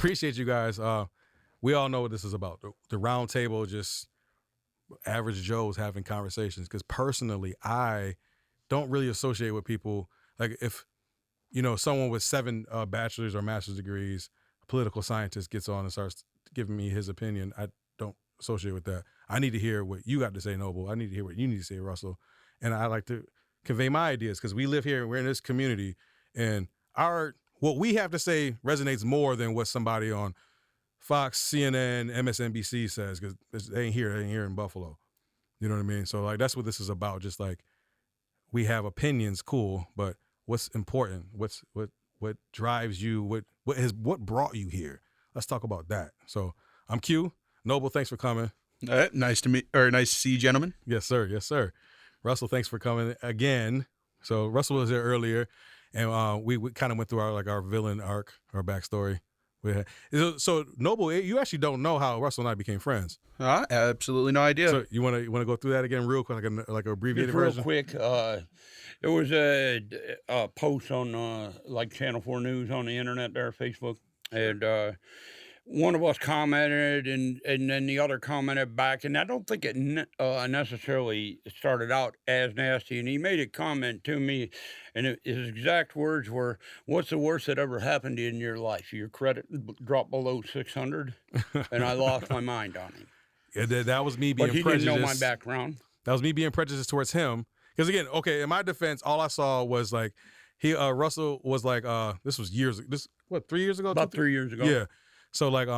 appreciate you guys. We all know what this is about. The round table, just average Joes having conversations. Because personally, I don't really associate with people like if someone with 7 bachelor's or master's degrees, a political scientist gets on and starts giving me his opinion. I don't associate with that. I need to hear what you got to say, Noble. I need to hear what you need to say, Russell. And I like to convey my ideas because we live here and we're in this community, and what we have to say resonates more than what somebody on Fox, CNN, MSNBC says, because they ain't here in Buffalo. You know what I mean? So like that's what this is about. Just like we have opinions, cool, but what's important? What drives you? What brought you here? Let's talk about that. So I'm Q. Noble, thanks for coming. Nice to see you, gentlemen. Yes, sir. Yes, sir. Russell, thanks for coming again. So Russell was there earlier, and we kind of went through our villain arc, our backstory. So Noble, you actually don't know how Russell and I became friends. Absolutely no idea. So you want to go through that again real quick, like an abbreviated Just real version? quick, there was a post on like Channel 4 News on the internet there, Facebook, and one of us commented, and then the other commented back, and I don't think it necessarily started out as nasty, and he made a comment to me, and his exact words were, "What's the worst that ever happened to you in your life? Your credit dropped below 600," and I lost my mind on him. Yeah, that was me being But he prejudiced. didn't know my background. That was me being prejudiced towards him. Because again, okay, in my defense, all I saw was like Russell was like this was 3 years ago? About 3 years ago. Yeah. So like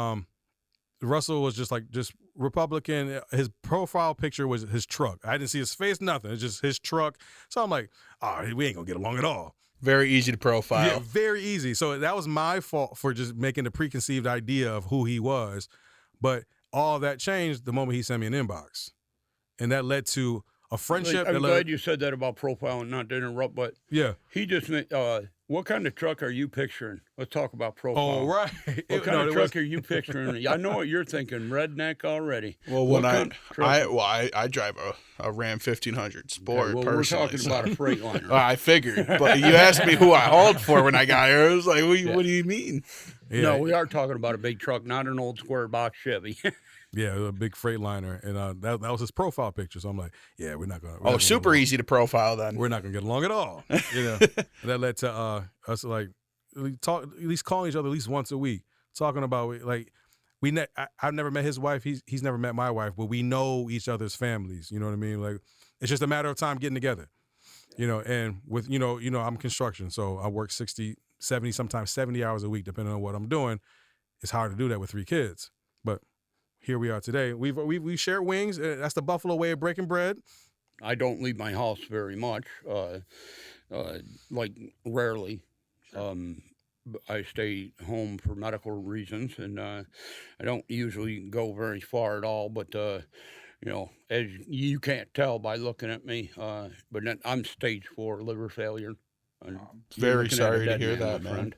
Russell was just Republican. His profile picture was his truck. I didn't see his face, nothing. It's just his truck. So I'm like, we ain't gonna get along at all. Very easy to profile. Yeah, very easy. So that was my fault for just making the preconceived idea of who he was. But all that changed the moment he sent me an inbox. And that led to a friendship. I'm glad you said that about profile and not to interrupt, but yeah, he just what kind of truck are you picturing? Let's talk about profile. Oh, right. What kind of truck are you picturing? I know what you're thinking, redneck already. Well, I drive a Ram 1500 Sport. Okay, well, personally, we're talking about a Freightliner. I figured, but you asked me who I hauled for when I got here. I was like, what do you mean? Yeah. No, we are talking about a big truck, not an old square box Chevy. Yeah, a big Freightliner, and that was his profile picture. So I'm like, yeah, we're not gonna. Super easy to profile then. We're not gonna get along at all. And that led to us like at least calling each other at least once a week, talking about like I've never met his wife. He's never met my wife, but we know each other's families. You know what I mean? Like it's just a matter of time getting together. And with I'm construction, so I work 60, 70, sometimes 70 hours a week, depending on what I'm doing. It's hard to do that with 3 kids, but here we are today. We shared wings. That's the Buffalo way of breaking bread. I don't leave my house very much, like rarely. I stay home for medical reasons, and I don't usually go very far at all. But as you can't tell by looking at me, but I'm stage 4 liver failure. Very sorry to hear that, man.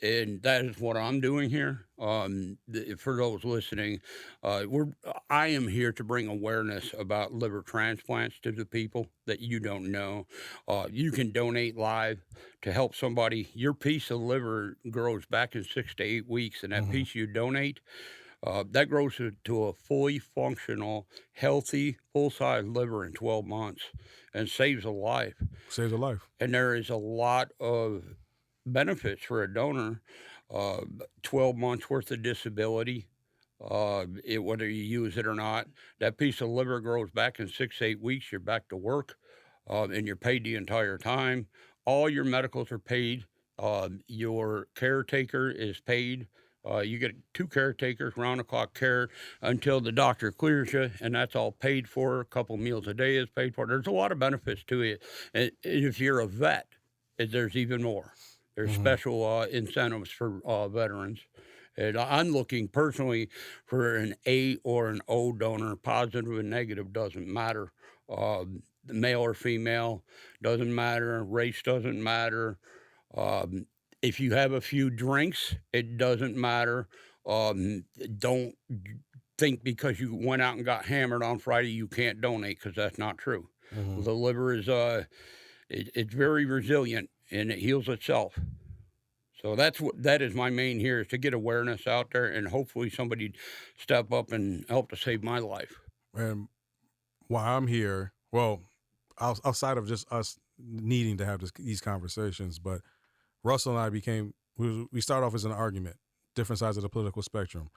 And that is what I'm doing here. For those listening, I am here to bring awareness about liver transplants to the people that you don't know. You can donate live to help somebody. Your piece of liver grows back in 6 to 8 weeks, and that piece you donate, that grows to a fully functional, healthy, full-size liver in 12 months and saves a life. Saves a life. And there is a lot of benefits for a donor. 12 months worth of disability, whether you use it or not. That piece of liver grows back in 6 to 8 weeks. You're back to work, and you're paid the entire time. All your medicals are paid. Your caretaker is paid. You get 2 caretakers, round-the-clock care until the doctor clears you, and that's all paid for. A couple meals a day is paid for. There's a lot of benefits to it. And if you're a vet, there's even more. There's special incentives for veterans. And I'm looking personally for an A or an O donor. Positive and negative doesn't matter. Male or female doesn't matter. Race doesn't matter. If you have a few drinks, it doesn't matter. Don't think because you went out and got hammered on Friday you can't donate, because that's not true. The liver is it's very resilient, and it heals itself. So that is my main here, is to get awareness out there, and hopefully somebody step up and help to save my life. And while I'm here, well, outside of just us needing to have these conversations, but Russell and I we started off as an argument, different sides of the political spectrum,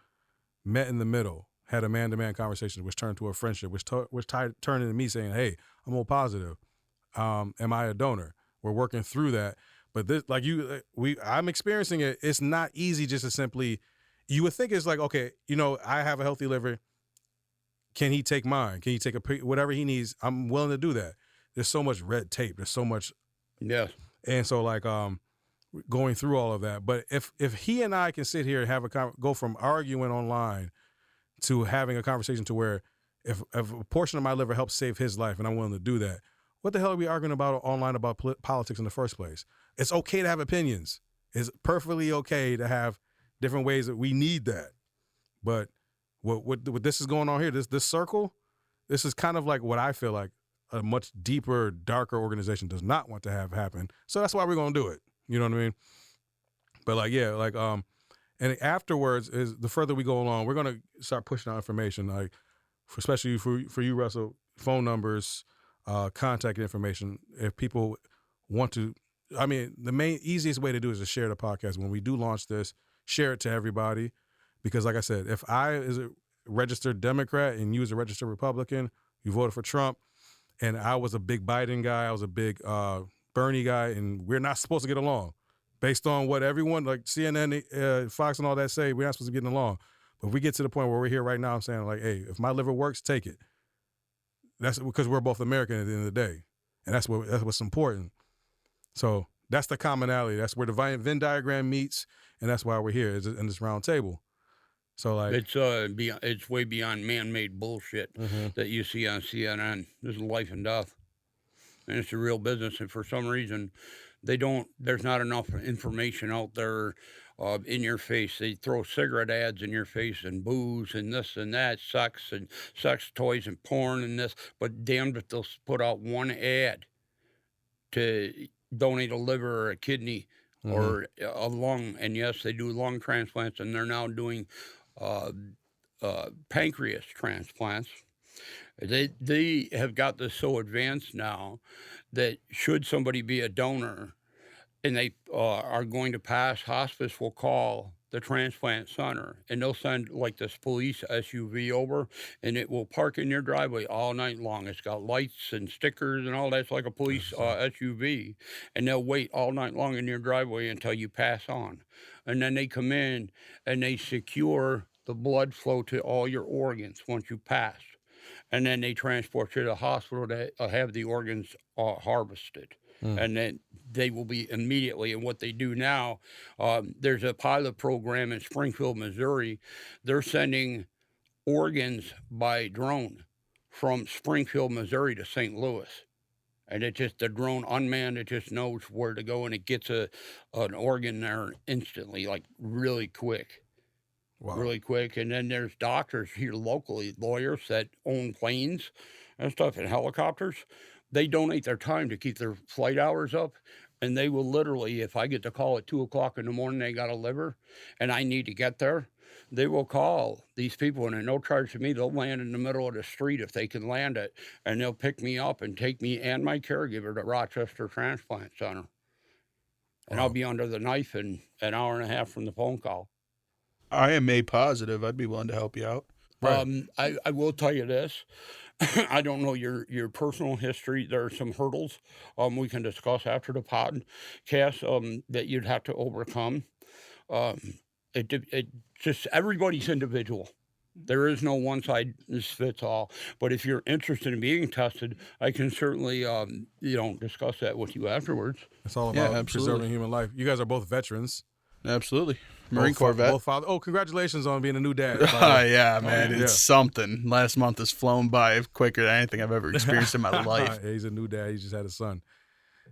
met in the middle, had a man-to-man conversation, which turned to a friendship, which turned into me saying, hey, I'm O positive. Am I a donor? We're working through that. But this, like I'm experiencing it. It's not easy just to simply, you would think it's like, okay, I have a healthy liver. Can he take mine? Can he take whatever he needs? I'm willing to do that. There's so much red tape. There's so much. Yes. And so going through all of that. But if he and I can sit here and have go from arguing online to having a conversation to where if a portion of my liver helps save his life and I'm willing to do that, what the hell are we arguing about online about politics in the first place? It's okay to have opinions. It's perfectly okay to have different ways that we need that. But what this is going on here, this circle, this is kind of like what I feel like a much deeper, darker organization does not want to have happen. So that's why we're going to do it. You know what I mean? But and afterwards is the further we go along, we're going to start pushing out information, especially for you, Russell, phone numbers, contact information. If people want to, the easiest way to do is to share the podcast. When we do launch this, share it to everybody. Because like I said, if I is a registered Democrat and you as a registered Republican, you voted for Trump, and I was a big Biden guy, I was a big Bernie guy, and we're not supposed to get along. Based on what everyone, like CNN, Fox and all that say, we're not supposed to be getting along. But if we get to the point where we're here right now, I'm saying like, hey, if my liver works, take it. That's because we're both American at the end of the day. And that's what's important. So that's the commonality. That's where the Venn diagram meets, and that's why we're here in this round table. So it's way beyond man-made bullshit that you see on CNN. This is life and death, and it's a real business. And for some reason, there's not enough information out there in your face. They throw cigarette ads in your face and booze and this and that, sex toys and porn and this. But damned if they'll put out one ad to donate a liver or a kidney or a lung. And yes, they do lung transplants, and they're now doing pancreas transplants. They have got this so advanced now that should somebody be a donor and they are going to pass, hospice will call the transplant center, and they'll send like this police SUV over, and it will park in your driveway all night long. It's got lights and stickers and all that. It's like a police SUV, and they'll wait all night long in your driveway until you pass on. And then they come in and they secure the blood flow to all your organs once you pass. And then they transport you to the hospital to have the organs harvested. And then they will be immediately. And what they do now, there's a pilot program in Springfield, Missouri. They're sending organs by drone from Springfield, Missouri to St. Louis. And the drone unmanned, it just knows where to go, and it gets an organ there instantly, like really quick. Wow. Really quick. And then there's doctors here locally, lawyers that own planes and stuff and helicopters. They donate their time to keep their flight hours up, and they will literally, if I get the call at 2:00 in the morning, they got a liver, and I need to get there, they will call these people, and at no charge to me, they'll land in the middle of the street if they can land it, and they'll pick me up and take me and my caregiver to Rochester Transplant Center. And I'll be under the knife in an hour and a half from the phone call. I am A positive. I'd be willing to help you out. Right. I will tell you this. I don't know your personal history. There are some hurdles we can discuss after the podcast that you'd have to overcome. It just everybody's individual. There is no one size fits all. But if you're interested in being tested, I can certainly discuss that with you afterwards. It's all about preserving human life. You guys are both veterans. Absolutely. Marine Corps vet. Congratulations on being a new dad. Yeah, man. It's something. Last month has flown by quicker than anything I've ever experienced in my life. Yeah, he's a new dad. He just had a son.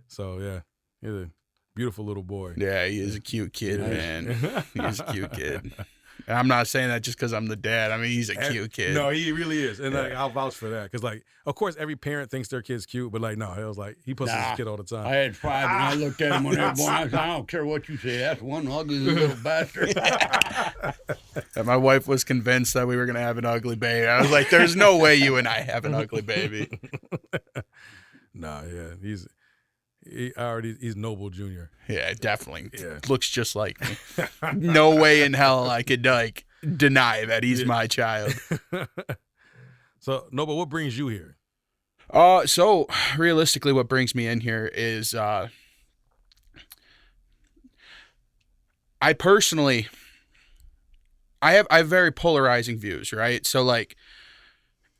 So, yeah. He's a beautiful little boy. Yeah, he is a cute kid, man. He's a cute kid. And I'm not saying that just because I'm the dad. I mean, he's a cute kid. No, he really is. And like, I'll vouch for that. Because, like, of course, every parent thinks their kid's cute, but like, no, it was like, he puts his kid all the time. I had 5, and I looked at him when they were born. I said, I don't care what you say. That's one ugly little bastard. And my wife was convinced that we were going to have an ugly baby. I was like, there's no way you and I have an ugly baby. Nah, yeah. He's Noble Jr. Yeah, definitely. Yeah. Looks just like me. No way in hell I could, like, deny that he's my child. So, Noble, what brings you here? So realistically, what brings me in here is I personally I have very polarizing views, right? So like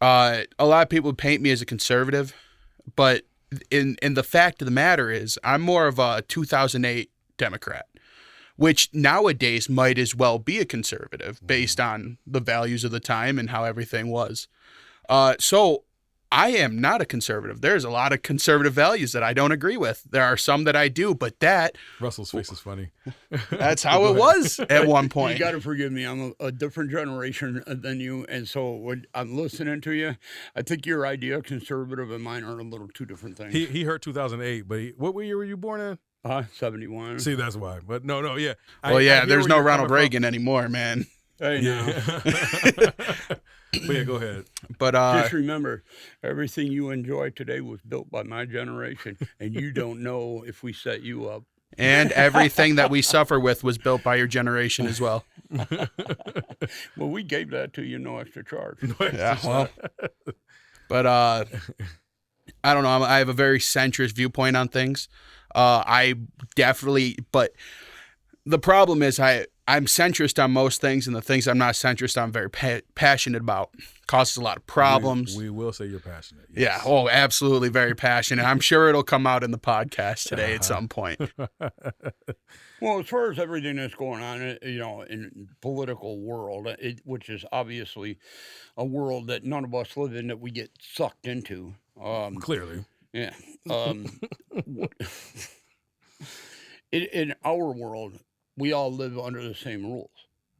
a lot of people paint me as a conservative, but in the fact of the matter is I'm more of a 2008 Democrat, which nowadays might as well be a conservative based on the values of the time and how everything was. So I am not a conservative. There's a lot of conservative values that I don't agree with. There are some that I do, but that... Russell's face is funny. That's how it was at one point. You got to forgive me. I'm a different generation than you, and so when I'm listening to you, I think your idea of conservative and mine are a little two different things. He heard 2008, but what year were you born in? 71. See, that's why. But no, yeah. Well, there's no Ronald Reagan anymore, man. Hey, But yeah, go ahead. But just remember, everything you enjoy today was built by my generation, and you don't know if we set you up. And everything that we suffer with was built by your generation as well. Well, we gave that to you, no extra charge. Well. But I don't know. I have a very centrist viewpoint on things. I definitely, but the problem is I'm centrist on most things, and the things I'm not centrist on, I'm very passionate about. Causes a lot of problems. We will say you're passionate. Yeah. Yes. Oh, absolutely very passionate. I'm sure it'll come out in the podcast today at some point. Well, as far as everything that's going on, in political world, which is obviously a world that none of us live in, that we get sucked into. Clearly. Yeah. In our world, we all live under the same rules,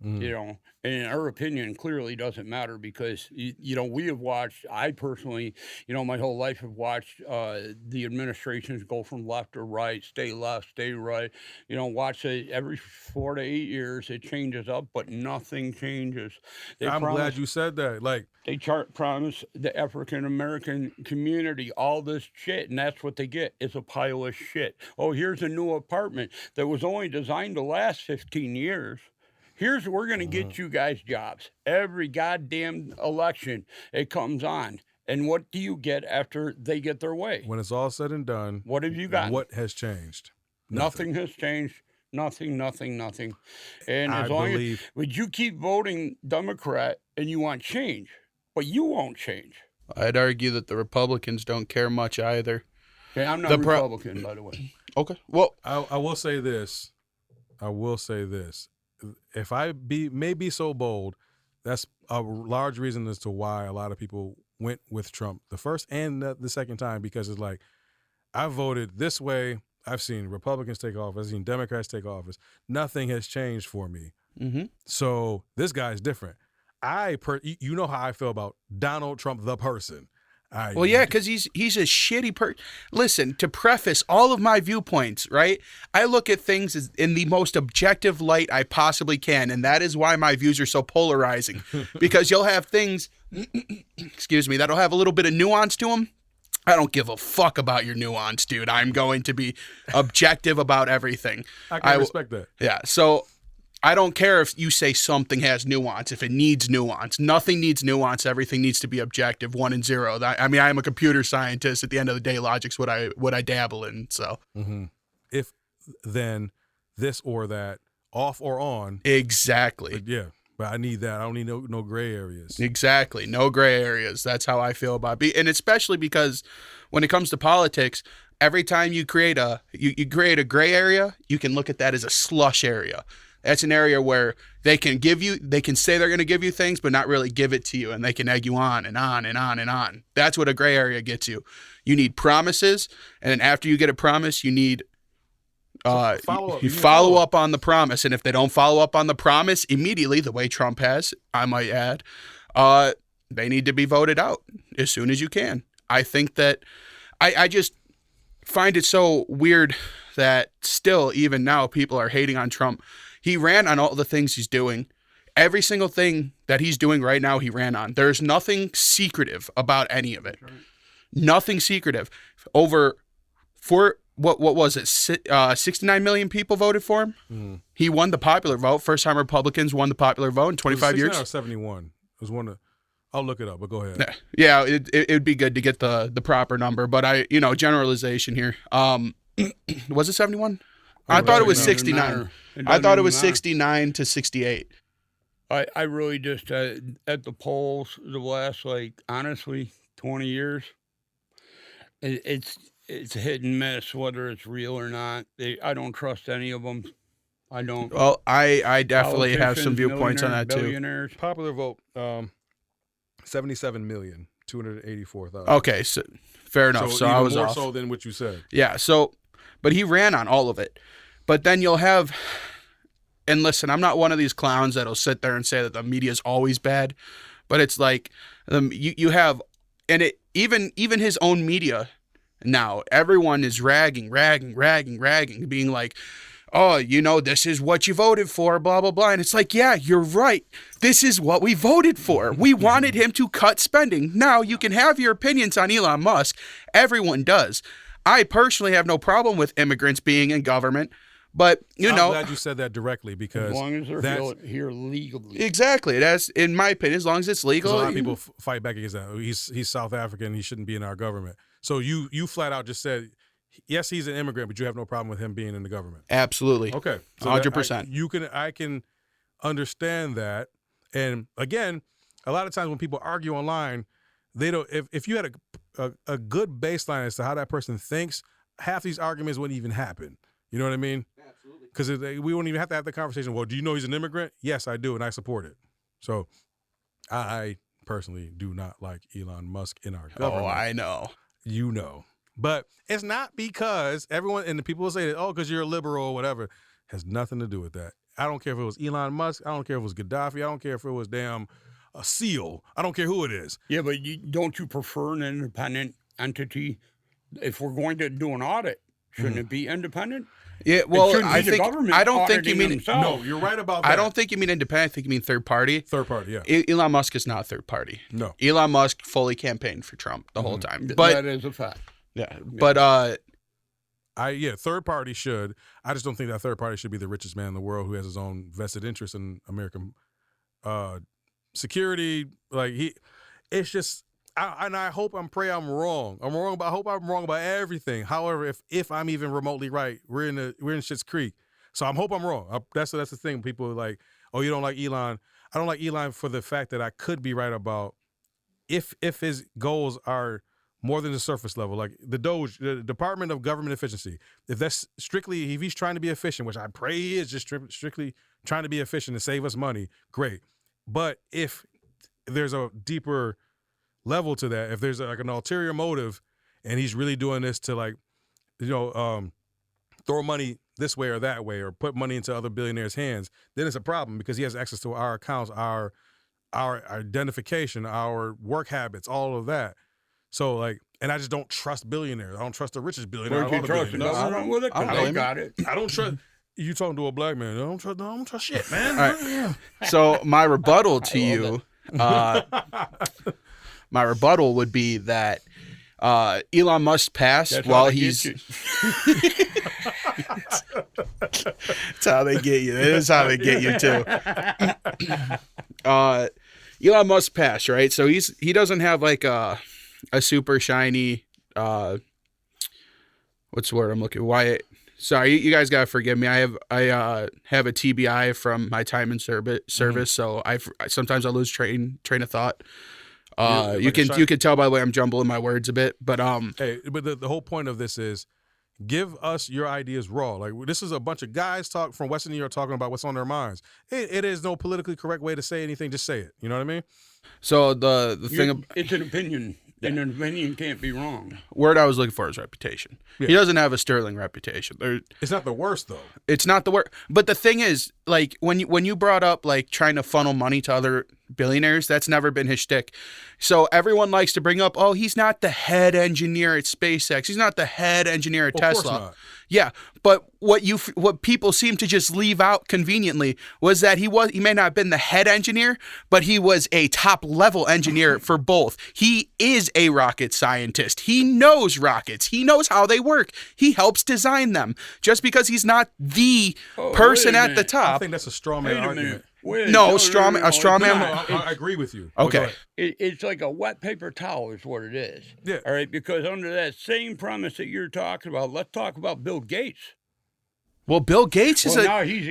and in our opinion clearly doesn't matter because, we have watched, I personally, my whole life have watched the administrations go from left to right, stay left, stay right, watch it every 4 to 8 years. It changes up, but nothing changes. I'm glad you said that. Like, they promise the African-American community all this shit, and that's what they get. It's a pile of shit. Oh, here's a new apartment that was only designed to last 15 years. We're going to get you guys jobs. Every goddamn election, it comes on. And what do you get after they get their way? When it's all said and done, what have you got? What has changed? Nothing has changed. Nothing. And as long as you keep voting Democrat and you want change, but you won't change. I'd argue that the Republicans don't care much either. Okay, I'm not Republican, by the way. Okay. Well, I will say this. If I may be so bold, that's a large reason as to why a lot of people went with Trump the first and the second time, because it's like, I voted this way. I've seen Republicans take office. I've seen Democrats take office. Nothing has changed for me. Mm-hmm. So this guy's different. You know how I feel about Donald Trump, the person. Well, yeah, because he's a shitty person. Listen, to preface all of my viewpoints, right? I look at things in the most objective light I possibly can, and that is why my views are so polarizing. Because you'll have things, excuse me, that'll have a little bit of nuance to them. I don't give a fuck about your nuance, dude. I'm going to be objective about everything. I can respect that. Yeah, so I don't care if you say something has nuance, if it needs nuance. Nothing needs nuance. Everything needs to be objective, 1 and 0. I mean, I'm a computer scientist. At the end of the day, logic's what I dabble in. So, if then this or that, off or on. Exactly. But I need that. I don't need no gray areas. Exactly. No gray areas. That's how I feel about it. And especially because when it comes to politics, every time you create you create a gray area, you can look at that as a slush area. That's an area where they can say they're going to give you things, but not really give it to you. And they can egg you on and on and on and on. That's what a gray area gets you. You need promises. And then after you get a promise, you need follow up. You follow up on the promise, and if they don't follow up on the promise immediately, the way Trump has, I might add, they need to be voted out as soon as you can. I think that I just find it so weird that still, even now, people are hating on Trump. He ran on all the things he's doing. Every single thing that he's doing right now, he ran on. There's nothing secretive about any of it. Nothing secretive. What was it? 69 million people voted for him. Mm-hmm. He won the popular vote. First time Republicans won the popular vote in 25 years. Or 71. It was one of. I'll look it up, but go ahead. Yeah, it'd be good to get the proper number, but generalization here. Was it 71? I thought it was 69. I thought it was 69 to 68. I really just at the polls the last honestly 20 years, it's hit and miss whether it's real or not. I don't trust any of them. I don't. Well, I definitely have some viewpoints on that too. Popular vote, 77,284,000. Okay, so fair enough. So I was more off. So than what you said. Yeah. So, but he ran on all of it. But then you'll have, and listen, I'm not one of these clowns that'll sit there and say that the media is always bad, but it's like you have, and it even his own media. Now, everyone is ragging, being like, oh, this is what you voted for, blah, blah, blah. And it's like, yeah, you're right. This is what we voted for. We wanted him to cut spending. Now, you can have your opinions on Elon Musk. Everyone does. I personally have no problem with immigrants being in government. But, I'm glad you said that directly because. As long as they're here legally. Exactly. That's, in my opinion, as long as it's legal. A lot of people fight back against that. He's South African. He shouldn't be in our government. So you flat out just said, yes, he's an immigrant, but you have no problem with him being in the government. Absolutely. Okay. So 100%. I can understand that. And again, a lot of times when people argue online, they don't. If you had a good baseline as to how that person thinks, half these arguments wouldn't even happen. You know what I mean? Absolutely. Because we wouldn't even have to have the conversation. Well, do you know he's an immigrant? Yes, I do, and I support it. So I personally do not like Elon Musk in our government. Oh, I know. You know. But it's not because everyone, and the people will say that, because you're a liberal or whatever, has nothing to do with that. I don't care if it was Elon Musk. I don't care if it was Gaddafi. I don't care if it was a SEAL. I don't care who it is. Yeah, but don't you prefer an independent entity? If we're going to do an audit, shouldn't it be independent? Yeah, well, I don't think you mean themselves. No, you're right about that. I don't think you mean independent. I think you mean third party. Third party, yeah. Elon Musk is not third party. No. Elon Musk fully campaigned for Trump the whole time. But that is a fact. Yeah, but third party should. I just don't think that third party should be the richest man in the world who has his own vested interest in American security. It's just. I hope pray I'm wrong. I hope I'm wrong about everything. However, if I'm even remotely right, we're in Schitt's Creek. So I hope I'm wrong. That's the thing. People are like, oh, you don't like Elon. I don't like Elon for the fact that I could be right about if his goals are more than the surface level. Like the Department of Government Efficiency. If he's trying to be efficient, which I pray he is, just strictly trying to be efficient and save us money, great. But if there's a deeper level to that, if there's an ulterior motive and he's really doing this to throw money this way or that way or put money into other billionaires' hands, then it's a problem because he has access to our accounts, our identification, our work habits, all of that. So and I just don't trust billionaires. I don't trust the richest billionaire. Don't you trust the government with it? I got it. I don't trust. You talking to a black man? I don't trust shit, man. All right. So my rebuttal to you. My rebuttal would be that Elon Musk passed while he's. That's how they get you. That is how they get you too. Elon Musk passed, right? So he doesn't have a super shiny. What's the word I'm looking? Why? Sorry, you guys gotta forgive me. I have a TBI from my time in service, so sometimes I lose train of thought. You can tell by the way I'm jumbling my words a bit, but but the whole point of this is give us your ideas raw. This is a bunch of guys from Western New York talking about what's on their minds. It is no politically correct way to say anything. Just say it. You know what I mean? So the thing it's an opinion. And an opinion can't be wrong. Word I was looking for is reputation. Yeah. He doesn't have a sterling reputation. It's not the worst though. It's not the worst. But the thing is, like when you brought up like trying to funnel money to other billionaires, that's never been his shtick. So everyone likes to bring up, oh, he's not the head engineer at SpaceX. He's not the head engineer at Of course Tesla. not. Yeah, but what people seem to just leave out conveniently was that he may not have been the head engineer, but he was a top level engineer for both. He is a rocket scientist. He knows rockets. He knows how they work. He helps design them. Just because he's not the person at the I top. think that's a straw man Wait a argument. minute. Wait, No, a straw man. No, I agree with you. Okay. It's like a wet paper towel is what it is. Yeah. All right, because under that same premise that you're talking about, let's talk about Bill Gates. Well, Bill Gates is Now he's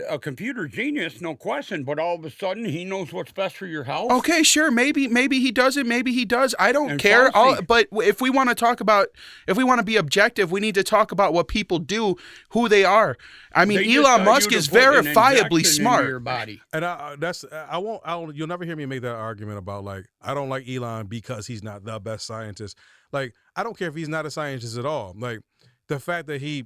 a computer genius, no question. But all of a sudden, he knows what's best for your health. okay, sure. Maybe he doesn't. Maybe he does. I don't And care. Fauci. But if we want to be objective, we need to talk about what people do, who they are. I mean, They just Elon tell Musk you is to put an verifiably injection into smart. your body. And I won't. You'll never hear me make that argument about like I don't like Elon because he's not the best scientist. Like I don't care if he's not a scientist at all. Like the fact that he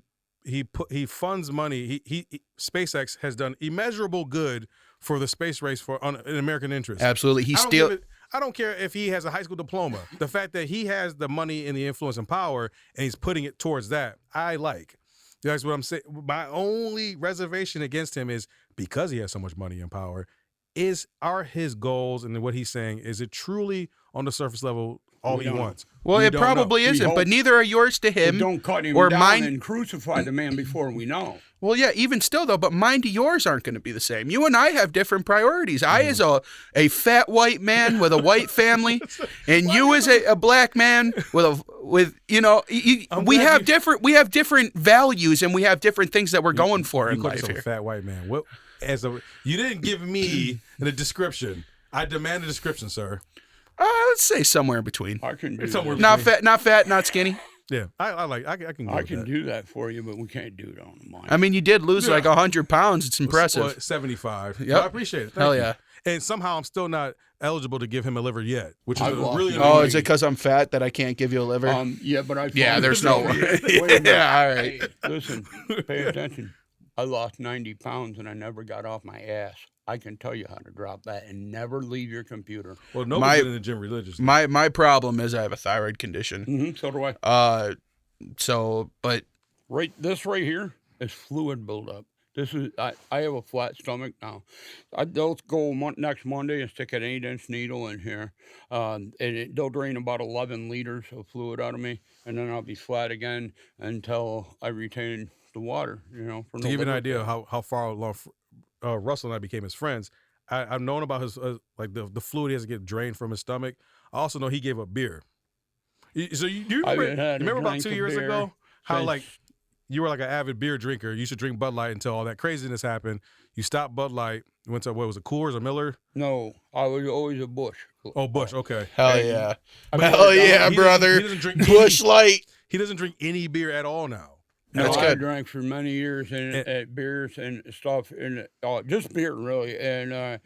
funds money. He SpaceX has done immeasurable good for the space race in American interest. Absolutely, I don't care if he has a high school diploma. The fact that he has the money and the influence and power, and he's putting it towards that, I like. That's what I'm saying. My only reservation against him is because he has so much money and power. Are his goals and what he's saying, is it truly on the surface level all We he don't know. wants? Well, We it don't probably know. isn't, hope- but neither are yours to But him. don't cut him or down mine- and crucify the man before we know. Well, yeah, even still though, but mine to yours aren't going to be the same. You and I have different priorities. I as a fat white man with a white family, and you as a black man we have different values and we have different things that we're going for in You call life yourself here. a fat white man. You didn't give me the description. I demand a description, sir. Let's say somewhere in between. I can do It's somewhere that. Not fat, not skinny. Yeah, I can. Go I with can that. do that for you, but we can't do it on mine. I mean, you did lose Yeah. like 100 pounds. It's impressive. Well, 75. Yep. I appreciate it. Thank Hell you. yeah. And somehow I'm still not eligible to give him a liver yet, which is I've lost really it. Oh, annoying. is it because I'm fat that I can't give you a liver? Yeah, but I. Yeah, found- there's no Wait a way. minute. Yeah, all right. Hey, listen, pay attention. I lost 90 pounds and I never got off my ass. I can tell you how to drop that and never leave your computer. Well, nobody's been in the gym religiously. My problem is I have a thyroid condition. So do I. But This right here is fluid buildup. This is I have a flat stomach now. They'll go next Monday and stick an 8-inch needle in here, and they'll drain about 11 liters of fluid out of me, and then I'll be flat again until I retain the water. For To give you an idea of how far along Russell and I became his friends, I've known about his like the fluid he has to get drained from his stomach. I also know he gave up beer. So you I remember, haven't had a remember about drink 2 of years beer ago how since- like you were like an avid beer drinker. You used to drink Bud Light until all that craziness happened. You stopped Bud Light. You went to what was it, Coors or Miller? No, I was always a Bush. Oh, Bush. Okay. hell Hey, yeah, I hell mean, yeah, he brother. doesn't drink Bush Light. He doesn't drink any beer at all now. That's I good. drank for many years and beers and stuff, and just beer really. And I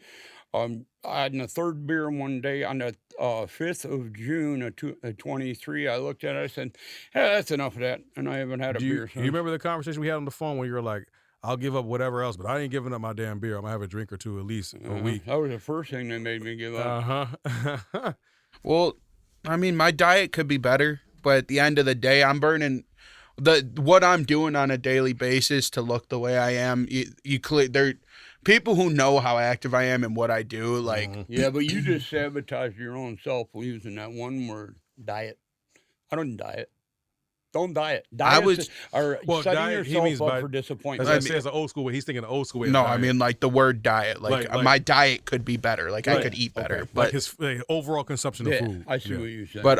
had the third beer one day on the 5th of June of 23. I looked at it, I said, "Hey, that's enough of that," and I haven't had a Do beer you since. remember the conversation we had on the phone where you were like, "I'll give up whatever else, but I ain't giving up my damn beer. I'm gonna have a drink or two at least a week." That was the first thing that made me give up. Uh-huh. Well, I mean, my diet could be better, but at the end of the day, I'm burning what I'm doing on a daily basis to look the way I am. There, people who know how active I am and what I do, like Yeah, but you just sabotaged your own self using that one word, diet. I don't diet. Don't diet. Diet are setting diet, he yourself means up by- for As disappointment. I say, it's an old school way. He's thinking the old school way. of no, I diet. mean like the word diet. Like my diet could be better. Like I Right. could eat better, Okay. but like his overall consumption of Yeah, food. I see Yeah. what you said. But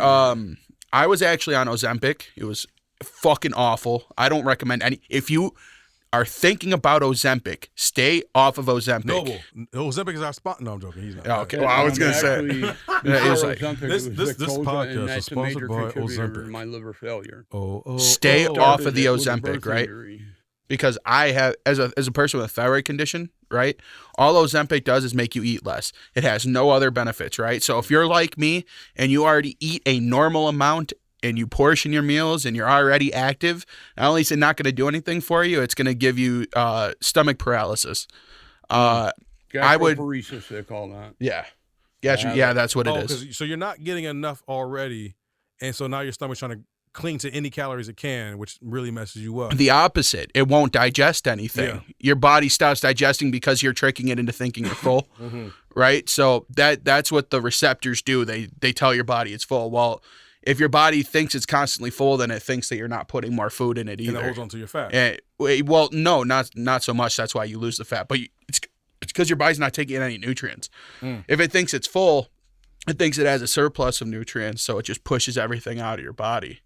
I was actually on Ozempic. It was fucking awful. I don't recommend any. If you are thinking about Ozempic, stay off of Ozempic. Noble. Ozempic is our spot. No, I'm joking. He's not. Yeah, okay. Well, I was gonna say Actually, it was before like- Ozempic, This- it was this Victoza, podcast and is that's a sponsored major by contributor Ozempic. to my liver failure. Oh, Stay off of the Started it with a Ozempic, birth right? injury. because I have, as a person with a thyroid condition, right? All Ozempic does is make you eat less. It has no other benefits, right? So if you're like me and you already eat a normal amount and you portion your meals and you're already active, not only is it not going to do anything for you, it's going to give you stomach paralysis. I would, Gastroparesis, they call that. yeah. Yeah, that's what it is. So you're not getting enough already, and so now your stomach's trying to cling to any calories it can, which really messes you up. The opposite. It won't digest anything. Yeah. Your body stops digesting because you're tricking it into thinking you're full, right? So that's what the receptors do. They tell your body it's full. Well, if your body thinks it's constantly full, then it thinks that you're not putting more food in it either. And it holds on to your fat. Well, no, not so much. That's why you lose the fat. But it's because your body's not taking in any nutrients. If it thinks it's full, it thinks it has a surplus of nutrients, so it just pushes everything out of your body.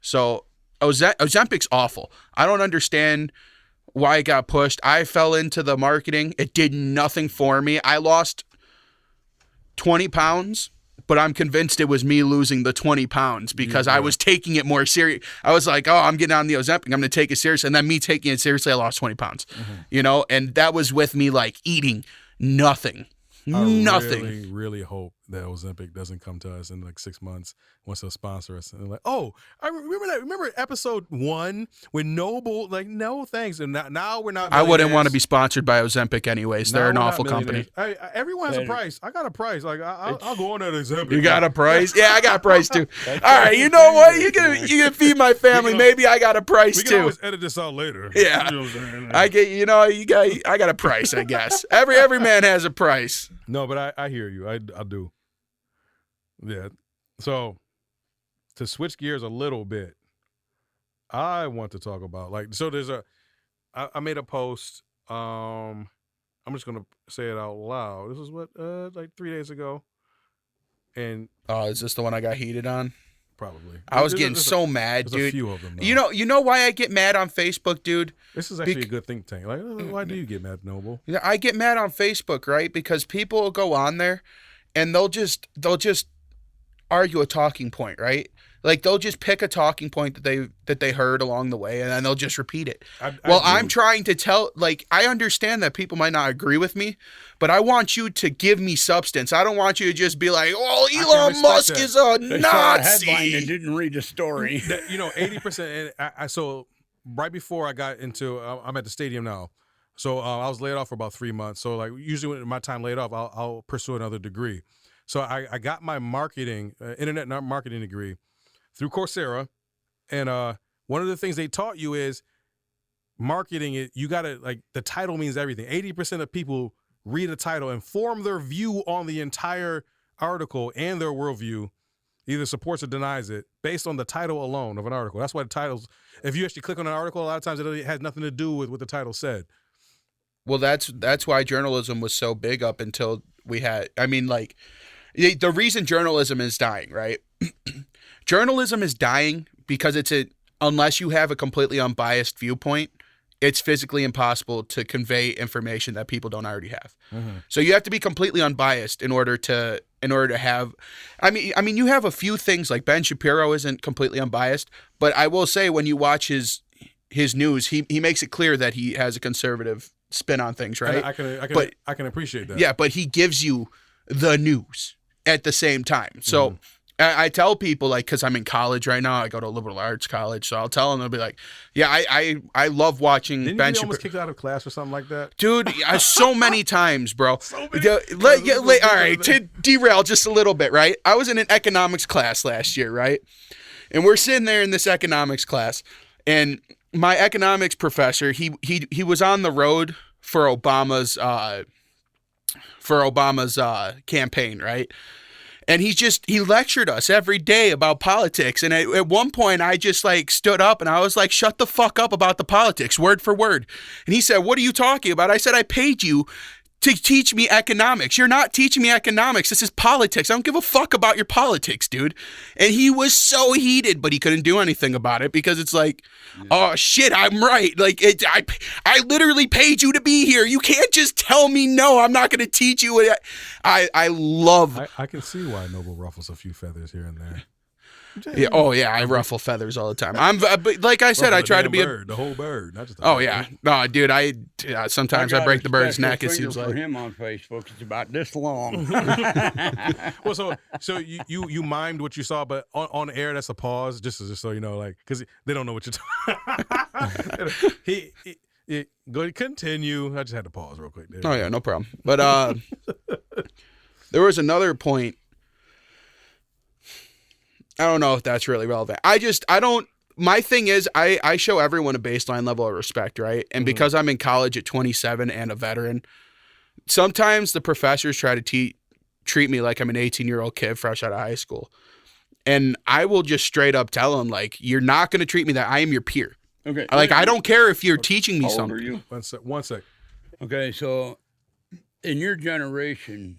So Ozempic's awful. I don't understand why it got pushed. I fell into the marketing. It did nothing for me. I lost 20 pounds, but I'm convinced it was me losing the 20 pounds because I was taking it more serious. I was like, oh, I'm getting on the Ozempic. I'm going to take it seriously. And then me taking it seriously, I lost 20 pounds. You know, and that was with me like eating nothing. Nothing. I really hope that Ozempic doesn't come to us in like 6 months, wants to sponsor us. And they're like, oh, I remember that. Remember episode 1 with Noble? Like, no thanks. And now we're not. I wouldn't want to be sponsored by Ozempic anyways. They're an awful company. Everyone has a price. I got a price. Like, I'll go on that Ozempic. You got a price? Yeah, I got a price too. All right, you know what? You can feed my family. Maybe I got a price too. We can always edit this out later. Yeah, you know what I'm saying? I got a price. I guess every man has a price. No, but I hear you. I do. Yeah. So to switch gears a little bit, I want to talk about there's I made a post. I'm just gonna say it out loud. This is what like 3 days ago. And is this the one I got heated on? Probably. I was getting so mad, dude. There's a few of them. Though. You know why I get mad on Facebook, dude? This is actually a good think tank. Like, why do you get mad, Noble? Yeah, I get mad on Facebook, right? Because people will go on there and they'll just argue a talking point, right? Like they'll just pick a talking point that they heard along the way and then they'll just repeat it. I'm trying to tell, like, I understand that people might not agree with me, but I want you to give me substance. I don't want you to just be like, oh, Elon Musk is a Nazi. Headline and didn't read the story. 80%. And so right before I got into, I'm at the stadium now. So I was laid off for about 3 months. So like usually when my time laid off, I'll pursue another degree. So I got my internet marketing degree through Coursera. And one of the things they taught you is marketing it. You got to, like, the title means everything. 80% of people read a title and form their view on the entire article and their worldview, either supports or denies it, based on the title alone of an article. That's why the titles, if you actually click on an article, a lot of times it has nothing to do with what the title said. Well, that's why journalism was so big up until we had, the reason journalism is dying, right? Journalism is dying because unless you have a completely unbiased viewpoint, it's physically impossible to convey information that people don't already have. So you have to be completely unbiased in order to have, you have a few things like Ben Shapiro isn't completely unbiased, but I will say when you watch his news, he makes it clear that he has a conservative spin on things, right? I can appreciate that. Yeah, but he gives you the news at the same time. So I tell people, like, because I'm in college right now, I go to a liberal arts college, so I'll tell them, they'll be like, yeah, I love watching Didn't Ben you almost kicked out of class or something like that? Dude, so many times, bro. All right, to derail just a little bit, right? I was in an economics class last year, right? And we're sitting there in this economics class, and my economics professor, he was on the road for Obama's campaign, right? And he lectured us every day about politics. And at one point, I just like stood up and I was like, shut the fuck up about the politics, word for word. And he said, what are you talking about? I said, I paid you to teach me economics. You're not teaching me economics. This is politics. I don't give a fuck about your politics, dude. And he was so heated, but he couldn't do anything about it because it's like, oh shit, I'm right. Like I literally paid you to be here. You can't just tell me no. I'm not going to teach you. I love. I can see why Noble ruffles a few feathers here and there. Yeah. Oh yeah, I ruffle feathers all the time. But like I said, I try to be the whole bird, not just. Oh yeah, no, dude. Sometimes I break the bird's neck. It seems for like him on Facebook. It's about this long. Well, so you mimed what you saw, but on air that's a pause, just so you know, like because they don't know what you're talking. Go ahead, continue. I just had to pause real quick. Oh yeah, no problem. But there was another point. I don't know if that's really relevant. I don't. My thing is, I show everyone a baseline level of respect, right? And because I'm in college at 27 and a veteran, sometimes the professors try to treat me like I'm an 18-year-old kid fresh out of high school. And I will just straight up tell them, like, you're not going to treat me that. I am your peer. Okay. Like, I don't care if you're teaching me How something. old are you? One sec. Okay, so in your generation,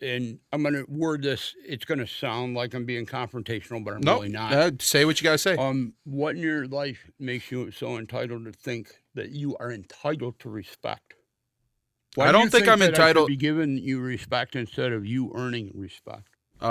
and I'm going to word this, it's going to sound like I'm being confrontational, but I'm really not. Say what you got to say. What in your life makes you so entitled to think that you are entitled to respect? Why I don't think I'm that entitled. I should be giving you respect instead of you earning respect.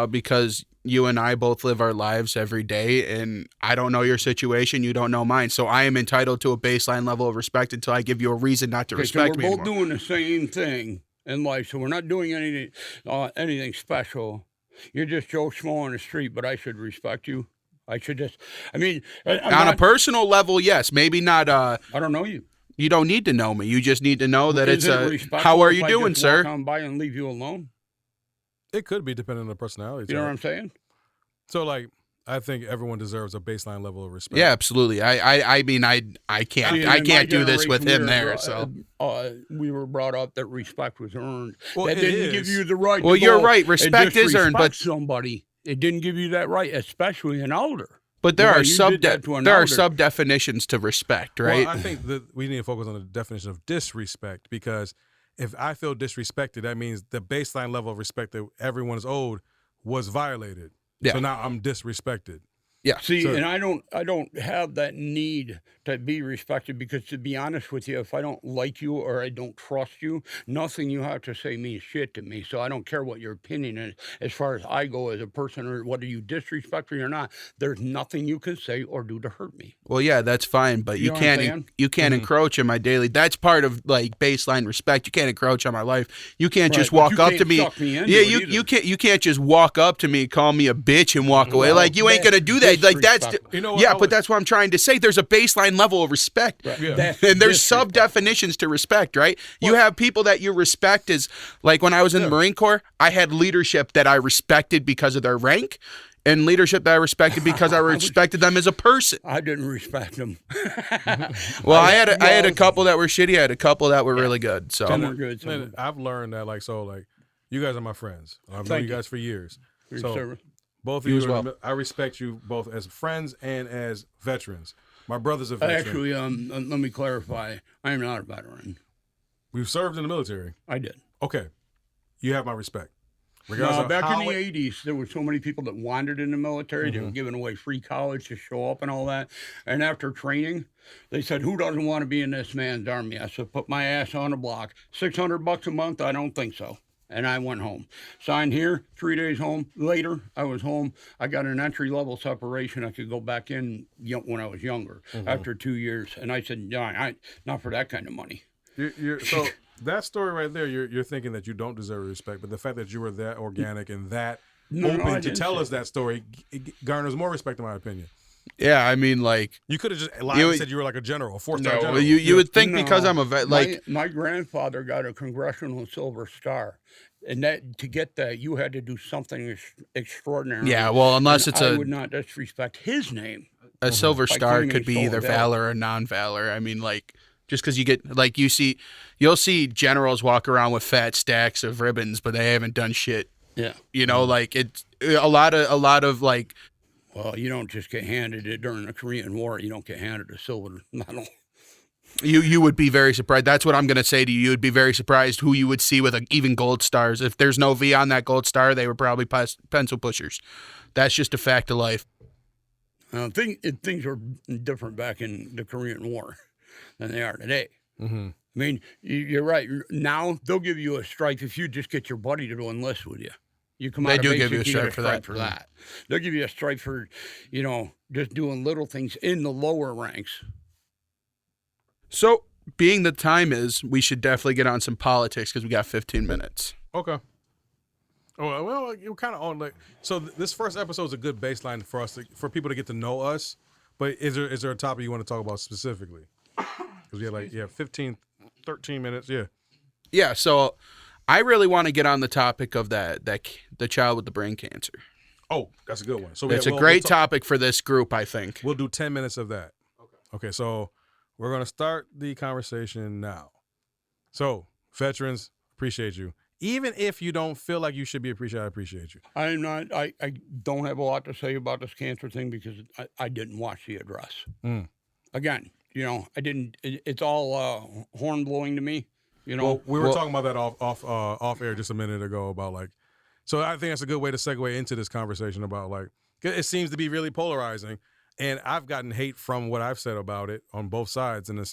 Because you and I both live our lives every day, and I don't know your situation, you don't know mine. So I am entitled to a baseline level of respect until I give you a reason not to respect me So we're both anymore. doing the same thing in life, so we're not doing anything special. You're just Joe Schmo on the street, but I should respect you. I should just, I mean, on a personal level, yes, maybe not. I don't know you. You don't need to know me. You just need to know that Is it's it respectful how are if you I doing, just sir? walk on by and leave you alone. It could be depending on the personality. You know what I'm saying? So, like, I think everyone deserves a baseline level of respect. Yeah, absolutely. I mean, I can't do this with him there. So we were brought up that respect was earned. Well, that didn't give you the right. Well, to you're go right. Respect and is earned, but somebody it didn't give you that right, especially an elder. But there are elder. sub definitions to respect, right? Well, I think that we need to focus on the definition of disrespect, because if I feel disrespected, that means the baseline level of respect that everyone is owed was violated. Yeah. So now I'm disrespected. Yeah. See, and I don't have that need to be respected, because, to be honest with you, if I don't like you or I don't trust you, nothing you have to say means shit to me. So I don't care what your opinion is as far as I go as a person, or whether you disrespect me or not. There's nothing you can say or do to hurt me. Well, yeah, that's fine, but you know what I'm can't saying? encroach in my daily. That's part of like baseline respect. You can't encroach on my life. You can't just but walk you up can't to me. suck me into Yeah, it you can't just walk up to me, call me a bitch, and walk away. Well, Like you ain't gonna do that. Like that's disrespectful. You know what, yeah, but that's what I'm trying to say. There's a baseline level of respect. Right. Yeah. That's And there's disrespectful. sub definitions to respect, right? You have people that you respect as, like when I was in the Marine Corps, I had leadership that I respected because of their rank, and leadership that I respected because I respected them as a person. I didn't respect them. Well, I had a couple that were shitty. I had a couple that were really good. So Some were good. Some were And I've learned that, like, you guys are my friends. I've known you guys for years. good. So Service. both of You you, as well. I respect you both as friends and as veterans. My brother's a veteran. Actually, let me clarify. I am not a veteran. We've served in the military. I did. Okay. You have my respect. No, of back how in the 80s, there were so many people that wandered in the military. They were giving away free college to show up and all that. And after training, they said, "Who doesn't want to be in this man's army?" I said, "Put my ass on the block. $600 a month? I don't think so." And I went home. Signed here, 3 days home. Later, I was home. I got an entry-level separation. I could go back in when I was younger after 2 years. And I said, "No, not for that kind of money." So that story right there, you're thinking that you don't deserve respect, but the fact that you were that organic and that open I to didn't tell say us that story garners more respect, in my opinion. yeah, I mean, like You could have just lied and said you were like a general, a four-star well, general. you would think No, because I'm a vet, like my grandfather got a Congressional Silver Star, and that to get that you had to do something extraordinary. yeah, well, unless And it's I would not disrespect his name. a silver By star claiming could be stolen either valor. valor or non-valor. I mean, like just because you get like you'll see generals walk around with fat stacks of ribbons, but they haven't done shit. Yeah. You know, like it's a lot of like. Well, you don't just get handed it during the Korean War. You don't get handed a silver medal. You would be very surprised. That's what I'm going to say to you. You would be very surprised who you would see with even gold stars. If there's no V on that gold star, they were probably pencil pushers. That's just a fact of life. Things were different back in the Korean War than they are today. Mm-hmm. I mean, you're right. Now they'll give you a stripe if you just get your buddy to enlist with you. You come They out of do basic, give you a stripe get for that. for that. They'll give you a stripe for, just doing little things in the lower ranks. So, being the time is, we should definitely get on some politics because we got 15 minutes. Okay. Oh well, you're kind of on so. This first episode is a good baseline for us for people to get to know us. But is there a topic you want to talk about specifically? Because we have 15, 13 minutes. Yeah. Yeah. So, I really want to get on the topic of the child with the brain cancer. Oh, that's a good one. So It's a great topic for this group, I think. We'll do 10 minutes of that. Okay. So we're gonna start the conversation now. So veterans, appreciate you. Even if you don't feel like you should be appreciated, I appreciate you. I'm not. I don't have a lot to say about this cancer thing because I didn't watch the address. Again, I didn't. It's all horn blowing to me. Well, we were talking about that off air just a minute ago about so I think that's a good way to segue into this conversation about it seems to be really polarizing, and I've gotten hate from what I've said about it on both sides, and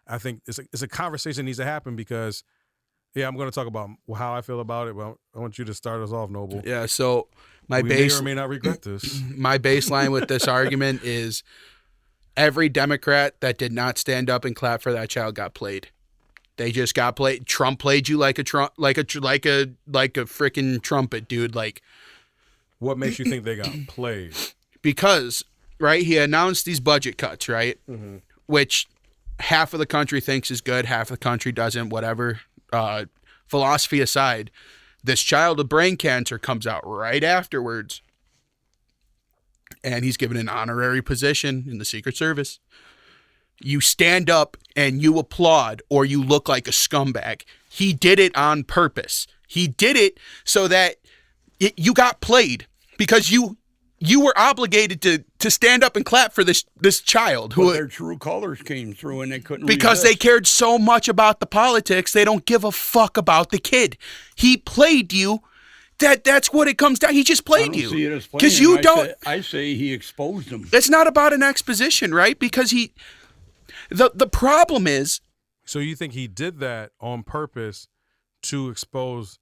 I think it's a conversation that needs to happen because. Yeah, I'm going to talk about how I feel about it, but I want you to start us off, Noble. Yeah, so we may or may not regret this. My baseline with this argument is every Democrat that did not stand up and clap for that child got played. They just got played. Trump played you like a freaking trumpet, dude. What makes you think they got played? Because he announced these budget cuts, right? Mm-hmm. Which half of the country thinks is good, half of the country doesn't. Whatever. Philosophy aside, this child with brain cancer comes out right afterwards, and he's given an honorary position in the Secret Service. You stand up and you applaud, or you look like a scumbag. He did it on purpose. He did it so that you got played because you were obligated to stand up and clap for this child who their true colors came through and they couldn't because resist. They cared so much about the politics, they don't give a fuck about the kid. He played you. That's what it comes down. He just played you because you don't. I say he exposed him. It's not about an exposition, right? Because the problem is. So you think he did that on purpose to expose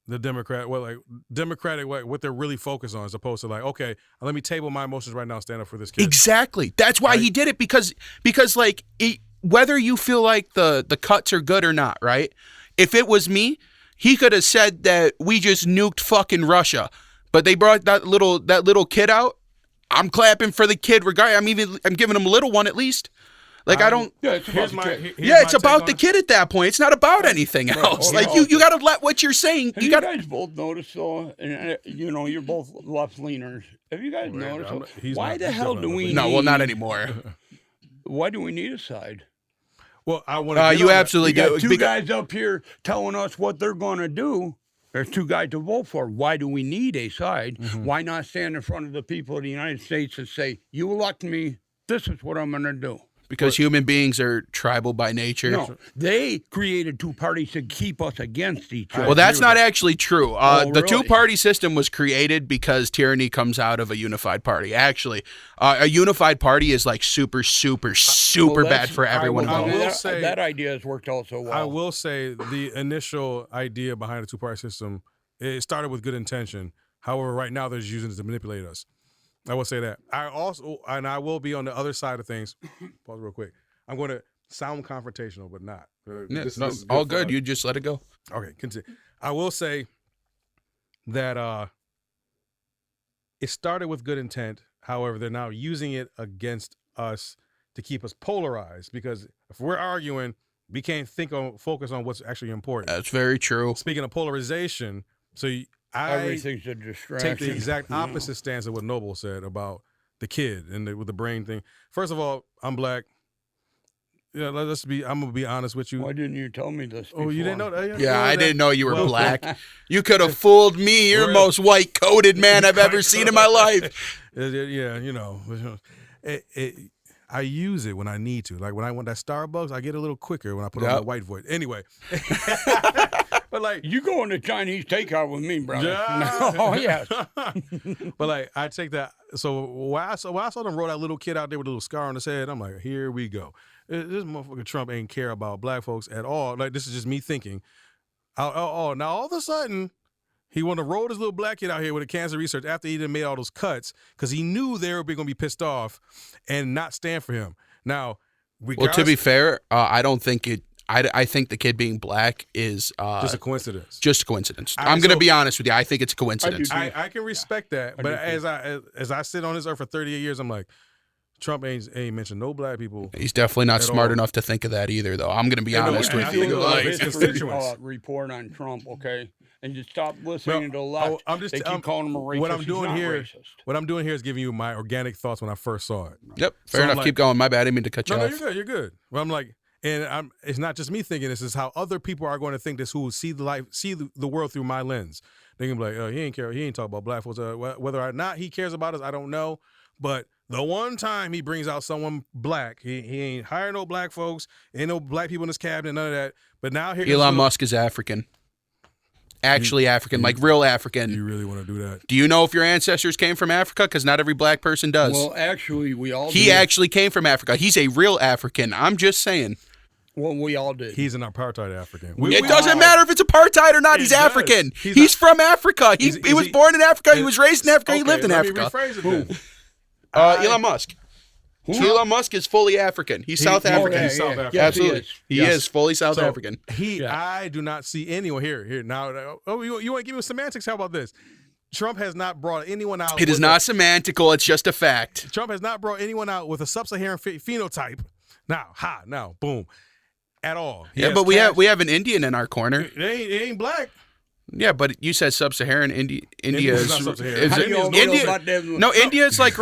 the Democratic what they're really focused on, as opposed to okay, let me table my emotions right now and stand up for this kid. Exactly. That's why he did it because whether you feel like the cuts are good or not, right? If it was me, he could have said that we just nuked fucking Russia, but they brought that little kid out. I'm clapping for the kid regardless. I'm giving him a little one at least. I don't. Yeah, it's about the kid at that point. It's not about anything else. You got to let what you're saying. You guys both noticed though, and you're both left leaners. Have you guys noticed? Why the hell do we? No, well, not anymore. Why do we need a side? Well, I want to. You absolutely do. Got two guys up here telling us what they're going to do. There's two guys to vote for. Why do we need a side? Mm-hmm. Why not stand in front of the people of the United States and say, "You elect me. This is what I'm going to do." Because human beings are tribal by nature. No, they created two parties to keep us against each other. Well, that's not actually true. The really? two-party system was created because tyranny comes out of a unified party. Actually, a unified party is super, super, super bad for everyone. That idea has worked out so well. I will say the initial idea behind the two-party system, it started with good intention. However, right now they're just using it to manipulate us. I will say that. I will be on the other side of things. Pause real quick. I'm going to sound confrontational, but not. This all good. You just let it go. Okay, continue. I will say that it started with good intent. However, they're now using it against us to keep us polarized, because if we're arguing, we can't focus on what's actually important. That's very true. Speaking of polarization, everything's a distraction. Take the exact opposite stance of what Noble said about the kid and with the brain thing. First of all, I'm black. Yeah, I'm gonna be honest with you. Why didn't you tell me this before? Oh, you didn't know that? Yeah, I didn't know you were black. You could have fooled me. You're the most white-coated man I've ever seen in my life. Yeah, I use it when I need to. When I want that Starbucks, I get a little quicker when I put on the white voice. Anyway. But you go on the Chinese takeout with me, brother. Yeah. Oh yes. But I take that. So when I saw them roll that little kid out there with a little scar on his head, I'm like, here we go. This motherfucker Trump ain't care about black folks at all. This is just me thinking. Now all of a sudden, He wanted to roll this little black kid out here with a cancer research after he done made all those cuts because he knew they were going to be pissed off and not stand for him. Now, well, to be fair, I don't think it. I think the kid being black is just a coincidence. Just a coincidence. I'm going to be honest with you. I think it's a coincidence. I can respect that, but as I sit on this earth for 38 years, I'm like, Trump ain't mentioned no black people. He's definitely not smart enough to think of that either, though. I'm going to be honest with you. His constituents. Report on Trump, okay? And just stop listening to the left. They keep calling him a racist. What I'm doing here is giving you my organic thoughts when I first saw it. Yep, fair enough. Keep going. My bad. I didn't mean to cut you off. No, you're good. You're good. Well, I'm like, and it's not just me thinking this. Is how other people are going to think this who see the world through my lens. They can be like, oh, he ain't care. He ain't talk about black folks. Whether or not he cares about us, I don't know. But the one time he brings out someone black, he ain't hire no black folks, ain't no black people in his cabinet, none of that. But now here Elon Musk is African. Actually African, like real African. You really want to do that? Do you know if your ancestors came from Africa? Because not every black person does. Well, actually, we all He actually came from Africa. He's a real African. I'm just saying. Well, we all did. He's an apartheid African. It doesn't matter if it's apartheid or not. He's African. He's from Africa. He was born in Africa. He was raised in Africa. He lived in Africa. Elon Musk. Elon Musk is fully African. He's South African. He's South African. Yes, absolutely. He is fully South African. I do not see anyone here. Now, you want to give me semantics? How about this? Trump has not brought anyone out. It is not semantical. It's just a fact. Trump has not brought anyone out with a sub-Saharan phenotype. Now, boom, at all. Yeah, but we have an Indian in our corner. It ain't black. Yeah, but you said sub-Saharan India is not sub-Saharan. India is like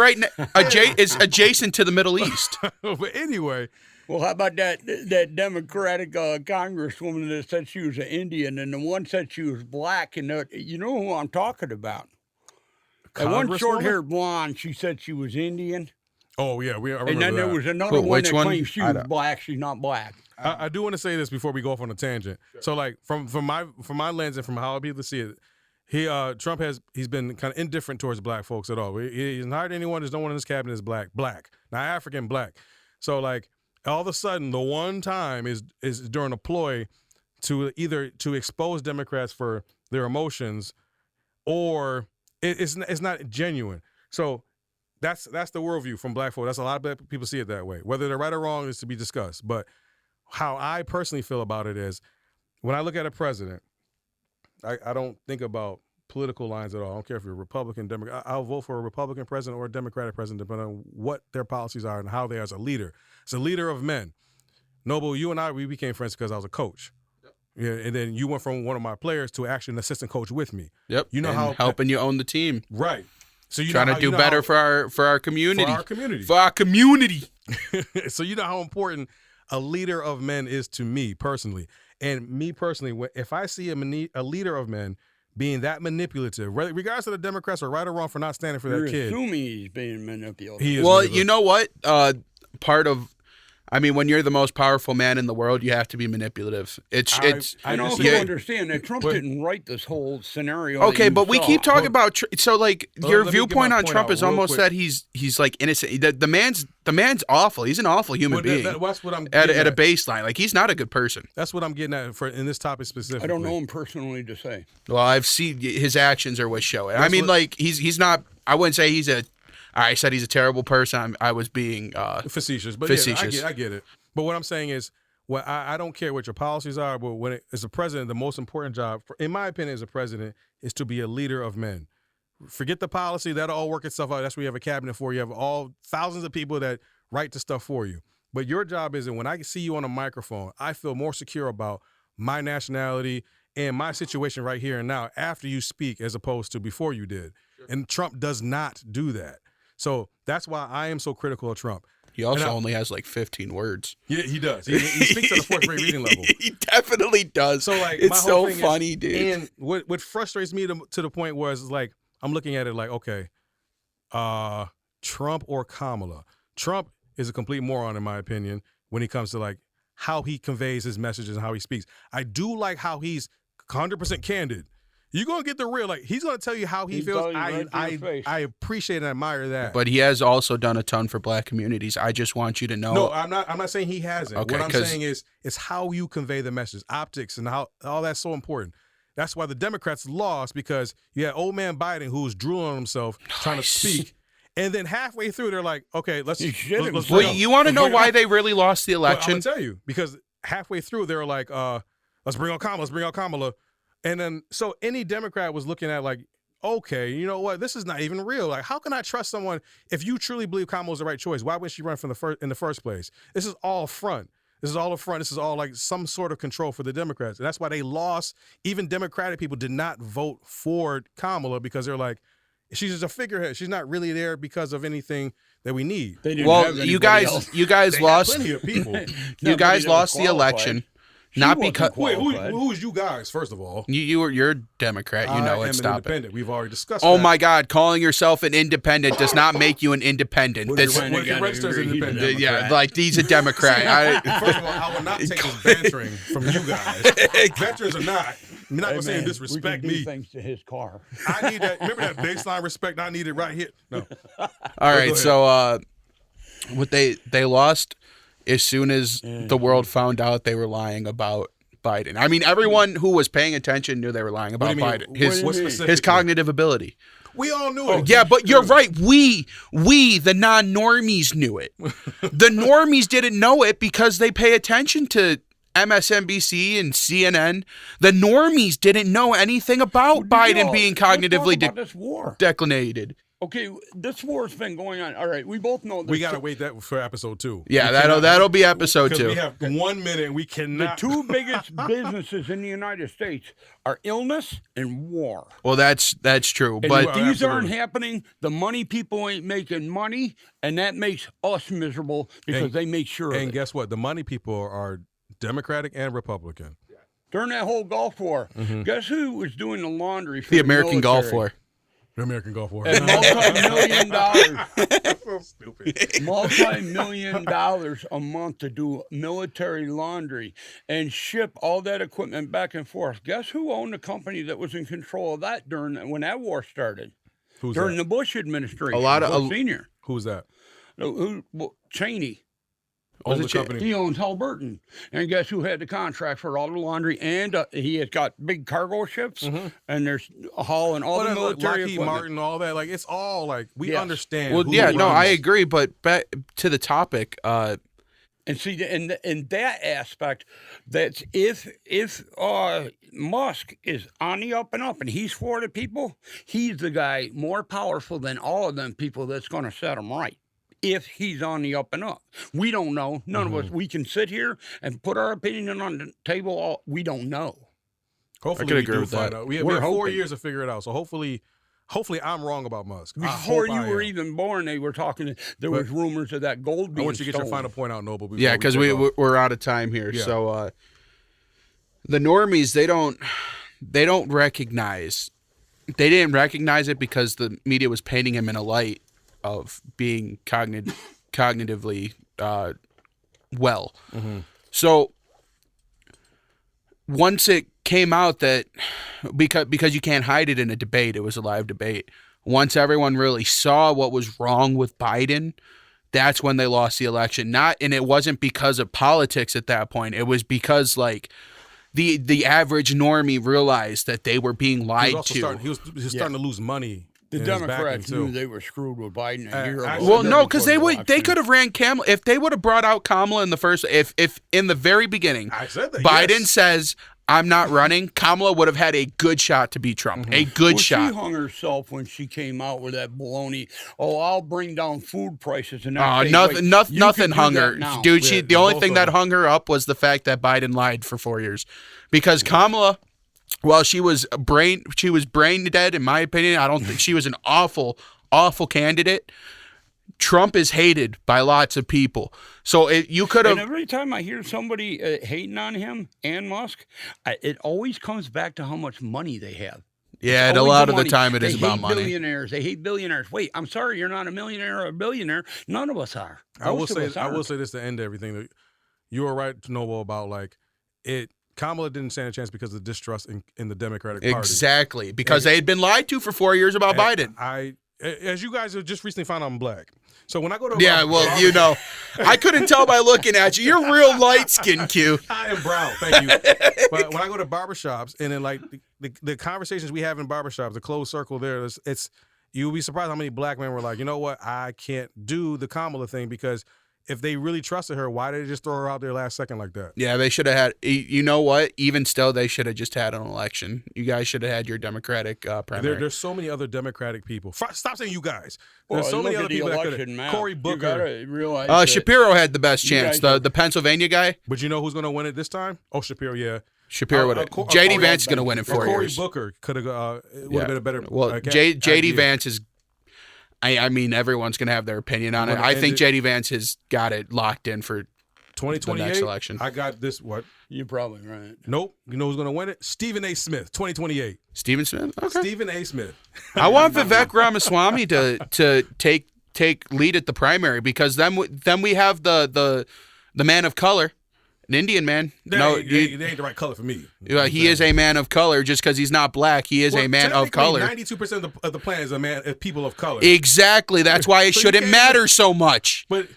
is adjacent to the Middle East. But anyway, well, how about that Democratic congresswoman that said she was an Indian, and the one said she was black, and you know who I'm talking about? That one short-haired blonde. She said she was Indian. Oh yeah, I remember and then that. there was another one that claimed she was black. She's not black. I do want to say this before we go off on a tangent. Sure. So, like from my lens and from how people see it, Trump he's been kind of indifferent towards black folks at all. He hasn't hired anyone. There's no one in his cabinet is black, not African, black. So, like all of a sudden, the one time is during a ploy to either to expose Democrats for their emotions, or it's not genuine. So. That's the worldview from black folks. That's a lot of black people see it that way. Whether they're right or wrong is to be discussed. But how I personally feel about it is when I look at a president, I don't think about political lines at all. I don't care if you're a Republican, Democrat. I'll vote for a Republican president or a Democratic president depending on what their policies are and how they are as a leader. As a leader of men. Noble, you and I, we became friends because I was a coach. Yep. Yeah, and then you went from one of my players to actually an assistant coach with me. Yep. You know and how helping you own the team. Right. So you trying to do better for our community. For our community. So you know how important a leader of men is to me personally. And me personally, if I see a leader of men being that manipulative, regardless of the Democrats are right or wrong for not standing for that kid. You're assuming he's being manipulative. Well, you know what? When you're the most powerful man in the world, you have to be manipulative. I don't understand that Trump didn't write this whole scenario. Okay, but we keep talking about your viewpoint on Trump is almost that he's like innocent. The man's awful. He's an awful human being. That's what I'm at a baseline. Like he's not a good person. That's what I'm getting at in this topic specifically. I don't know him personally to say. Well, I've seen his actions are what show it. He's not. I wouldn't say he's a. I said he's a terrible person. I was being facetious, but facetious. Yeah, I get it. But what I'm saying is, I don't care what your policies are, but as a president, the most important job, in my opinion, as a president, is to be a leader of men. Forget the policy; that'll all work itself out. That's what you have a cabinet for. You have all thousands of people that write the stuff for you. But your job is, that when I see you on a microphone, I feel more secure about my nationality and my situation right here and now after you speak, as opposed to before you did. Sure. And Trump does not do that. So that's why I am so critical of Trump. He also only has like 15 words. Yeah, he does. He speaks at a fourth grade reading level. He definitely does. So like, it's so funny, dude. And what frustrates me to the point where it's like I'm looking at it like, okay, Trump or Kamala. Trump is a complete moron in my opinion when it comes to like how he conveys his messages and how he speaks. I do like how he's 100% candid. You're going to get the real, like, he's going to tell you how he feels. I appreciate and admire that. But he has also done a ton for black communities. I just want you to know. No, I'm not saying he hasn't. Okay, what I'm saying is how you convey the message, optics, and how all that's so important. That's why the Democrats lost, because you had old man Biden who was drooling on himself trying to speak. And then halfway through, they're like, okay, let's Well, you want to know why they really lost the election? I'm going to tell you, because halfway through, they were like, let's bring on Kamala. And then, so any Democrat was looking at like, okay, you know what? This is not even real. Like, how can I trust someone if you truly believe Kamala's the right choice? Why wouldn't she run in the first place? This is all front. This is all a front. This is all like some sort of control for the Democrats. And that's why they lost. Even Democratic people did not vote for Kamala, because they're like, she's just a figurehead. She's not really there because of anything that we need. Well, you guys lost. Plenty of people. You guys lost the election. Not because wait, who's you guys? First of all, you're a Democrat. You know it. Stop independent. We've already discussed. Oh that. my God, calling yourself an independent does not make you an independent. What if you register as independent? Yeah, like he's a Democrat. First of all, I will not take this bantering from you guys. Veterans are not. You're not gonna say disrespect me. Thanks to his car. I need that. Remember that baseline respect? I need it right here. No. All right, so what they lost as soon as the world found out they were lying about Biden. I mean, everyone who was paying attention knew they were lying about Biden. His cognitive ability. We all knew it. Yeah, but you're right. We, the non-normies knew it. The normies didn't know it because they pay attention to MSNBC and CNN. The normies didn't know anything about Biden being cognitively declinated. Okay, this war's been going on. All right, we both know. We gotta wait that for episode 2. Yeah, that'll be episode 2. We have 1 minute. And we cannot. The 2 biggest businesses in the United States are illness and war. Well, that's true, And but if these aren't happening, the money people ain't making money, and that makes us miserable because they make sure. And guess what? The money people are Democratic and Republican. During that whole Gulf War, guess who was doing the laundry for the American Gulf War. The American Gulf War. And multi-million dollars. So stupid. Multi-million dollars a month to do military laundry and ship all that equipment back and forth. Guess who owned the company that was in control of that when that war started? During the Bush administration. Bush Senior. Who's that? Cheney. Owns the company. He owns Halliburton. And guess who had the contract for all the laundry? And he has got big cargo ships, and there's hauling all the military Lockheed equipment. Martin, all that. Like, it's all like, we understand. Well, I agree. But back to the topic. And see, in that aspect, that's if Musk is on the up and up and he's for the people, he's the guy more powerful than all of them people that's going to set them right. If he's on the up and up, we don't know. None of us. We can sit here and put our opinion on the table. We don't know. Hopefully, we do find out. We have 4 years to figure it out. So hopefully I'm wrong about Musk. Before you were even born, they were talking. There was rumors of that gold being I want you to get stolen. your final point out, Noble. Yeah, because we're out of time here. Yeah. So the normies, they don't recognize. They didn't recognize it because the media was painting him in a light of being cognitively well. So once it came out that because you can't hide it in a debate, it was a live debate. Once everyone really saw what was wrong with Biden, that's when they lost the election. And it wasn't because of politics at that point. It was because like the average normie realized that they were being lied to. He was starting to lose money. The Democrats knew they were screwed with Biden a year ago. Well, no, because they could have ran Kamala if they would have brought out Kamala in the first. If in the very beginning, Biden says I'm not running, Kamala would have had a good shot to beat Trump. A good shot. She hung herself when she came out with that baloney. Oh, I'll bring down food prices and nothing hung her, dude. The only thing that hung her up was the fact that Biden lied for 4 years, because Kamala. Well, she was brain dead, in my opinion. I don't think she was an awful candidate. Trump is hated by lots of people. So you could have. And every time I hear somebody hating on him and Musk, it always comes back to how much money they have. Yeah, and a lot of the time it is about money. They hate billionaires. Wait, I'm sorry, you're not a millionaire or a billionaire. None of us are. I will say this to end everything. You were right, Noble, about like it. Kamala didn't stand a chance because of distrust in the Democratic Party. Exactly, because they had been lied to for 4 years about Biden. as you guys have just recently found out, I'm black. So when I go to I couldn't tell by looking at you. You're real light skinned, Q. I am brown, thank you. But when I go to barbershops and then like the conversations we have in barbershops, the closed circle there, it's you'll be surprised how many black men were like, you know what, I can't do the Kamala thing because if they really trusted her, why did they just throw her out there last second like that? Yeah, they should have had. You know what? Even still, they should have just had an election. You guys should have had your Democratic primary. There's so many other Democratic people. Stop saying you guys. There's so many other people that could have. Cory Booker. You gotta realize Shapiro had the best chance. The Pennsylvania guy. But you know who's going to win it this time? Oh, Shapiro, yeah. Shapiro would have. J.D. Vance is going to win in 4 years. Cory Booker could have would have been a better. Well, J.D. Vance is. I mean, everyone's going to have their opinion on it. I think J.D. Vance has got it locked in for 2028 the next election. I got this. What? You're probably right. Nope. You know who's going to win it? Stephen A. Smith, 2028. Stephen Smith? Okay. Stephen A. Smith. I want Vivek Ramaswamy to take lead at the primary because then we have the man of color. An Indian man. They ain't the right color for me. He is a man of color. Just because he's not black, he is a man of color. 92% of the planet is people of color. Exactly. That's why it shouldn't matter so much. But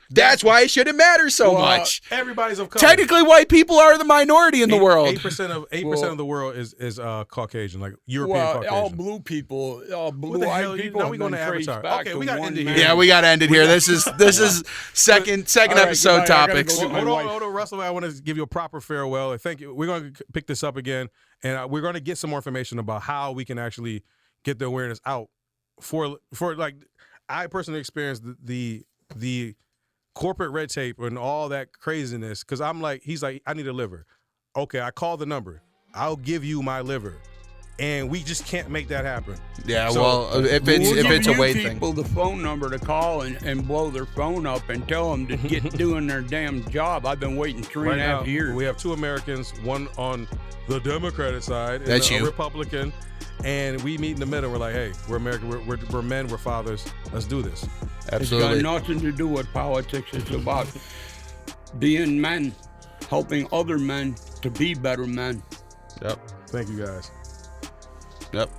that's why it shouldn't matter so much. Everybody's of color. Technically, white people are the minority in the world. 8% of the world is Caucasian, like European Caucasian. All blue people, all blue-eyed people. Now we going to Avatar. Okay, we got to end it here. Yeah, we got to end it here. This is second episode topics. Hold on, Russell. I want to give you a proper farewell. Thank you. We're going to pick this up again, and we're going to get some more information about how we can actually get the awareness out for like I personally experienced the corporate red tape and all that craziness because he's like, I need a liver. Okay, I call the number. I'll give you my liver. And we just can't make that happen. Yeah, so, well, if it's a weight thing. People the phone number to call and blow their phone up and tell them to get doing their damn job. I've been waiting 3.5 years. We have 2 Americans, one on the Democratic side and That's a Republican. And we meet in the middle. We're like, hey, we're American. We're men. We're fathers. Let's do this. Absolutely. It's got nothing to do with politics. It's about being men, helping other men to be better men. Yep. Thank you, guys. Yep.